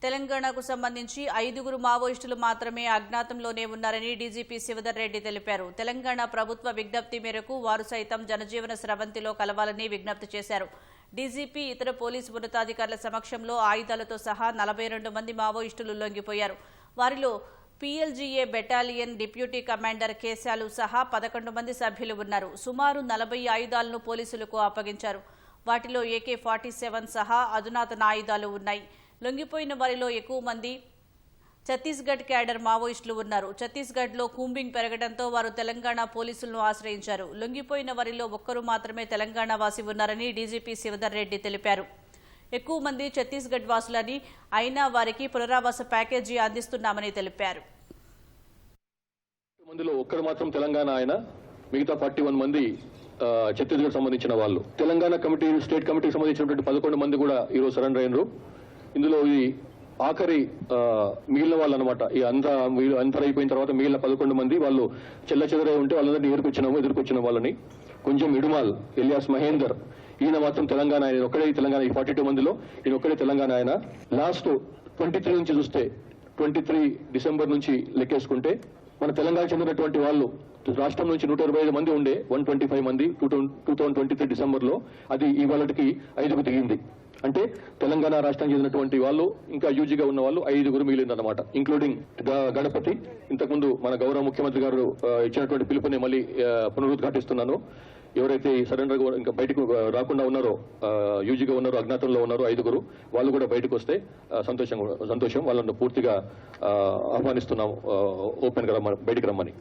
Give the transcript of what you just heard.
తెలంగాణకు సంబంధించి 5గురు మావోయిస్టులు మాత్రమే అజ్ఞాతంలోనే ఉన్నారని డీజీపీ శివధర్ రెడ్డి తెలిపారు. తెలంగాణ ప్రభుత్వ విజ్ఞప్తి మేరకు వారు సైతం జనజీవన స్రవంతిలో కలవాలని విజ్ఞప్తి చేశారు. డీజీపీ ఇతర పోలీసు ఉన్నతాధికారుల సమక్షంలో ఆయుధాలతో సహా 42 మంది మావోయిస్టులు లొంగిపోయారు. వారిలో పీఎల్జీఏ బెటాలియన్ డిప్యూటీ కమాండర్ కేశాలు సహా 11 మంది సభ్యులు ఉన్నారు. సుమారు 40 ఆయుధాలను పోలీసులకు అప్పగించారు. వాటిలో AK-47 సహా అధునాతన ఆయుధాలు ఉన్నాయి. లొంగిపోయిన వారిలో ఎక్కువ మంది ఛత్తీస్గఢ్ క్యాడర్ మావోయిస్టులు ఉన్నారు. ఛత్తీస్గఢ్లో కూంబింగ్ పెరగడంతో వారు తెలంగాణ పోలీసులను ఆశ్రయించారు. లొంగిపోయిన వారిలో ఒక్కరు మాత్రమే తెలంగాణ వాసి ఉన్నారని డీజీపీ శివధర్ రెడ్డి తెలిపారు. ఎక్కువ మంది ఛత్తీస్గఢ్ వాసులని, అయినా వారికి పునరావాస ప్యాకేజీ అందిస్తున్నామని తెలిపారు. మందిలో ఒక్కరు మాత్రం తెలంగాణ ఆయన, మిగతా 41 మంది ఛత్తీస్గఢ్ సంబంధించిన వాళ్ళు. తెలంగాణ కమిటీ, స్టేట్ కమిటీకి సంబంధించినటువంటి 11 మంది కూడా ఈరోజు సరెండర్ అయినరు. ఇందులో ఈ ఆఖరి మిగిలిన వాళ్ళు అనమాట. ఈ అంతా అయిపోయిన తర్వాత మిగిలిన 11 మంది వాళ్ళు చెల్లచెదరై ఉంటే వాళ్ళందరినీ ఎదుర్కొచ్చిన వాళ్ళని. కొంచెం ఇడుమాల్ ఎలియాస్ మహేందర్, ఈయన మాత్రం తెలంగాణ ఆయన ఒక్కడే తెలంగాణ. ఈ 42 మందిలో ఈయన ఒక్కడే తెలంగాణ ఆయన. లాస్ట్ 23 నుంచి చూస్తే 23 డిసెంబర్ నుంచి లెక్కేసుకుంటే మన తెలంగాణ చెందినటువంటి వాళ్ళు రాష్ట్రం నుంచి 125 మంది ఉండే, 125 మంది 2023 డిసెంబర్లో, అది ఇవాళకి 5కు దిగింది. అంటే తెలంగాణ రాష్ట్రానికి చెందినటువంటి వాళ్ళు ఇంకా యూజీగా ఉన్న వాళ్ళు 5గురు మిగిలిందన్నమాట, ఇంక్లూడింగ్ గణపతి. ఇంతకుముందు మన గౌరవ ముఖ్యమంత్రి గారు ఇచ్చినటువంటి పిలుపుని మళ్ళీ పునరుద్ఘాటిస్తున్నాను. ఎవరైతే ఈ సరెండర్ ఇంకా బయటకు రాకుండా ఉన్నారో, యూజీగా ఉన్నారో, అజ్ఞాతంలో ఉన్నారో 5గురు, వాళ్ళు కూడా బయటకు వస్తే సంతోషం. వాళ్ళను పూర్తిగా ఆహ్వానిస్తున్నాం ఓపెన్ గా బయటికి రమ్మని.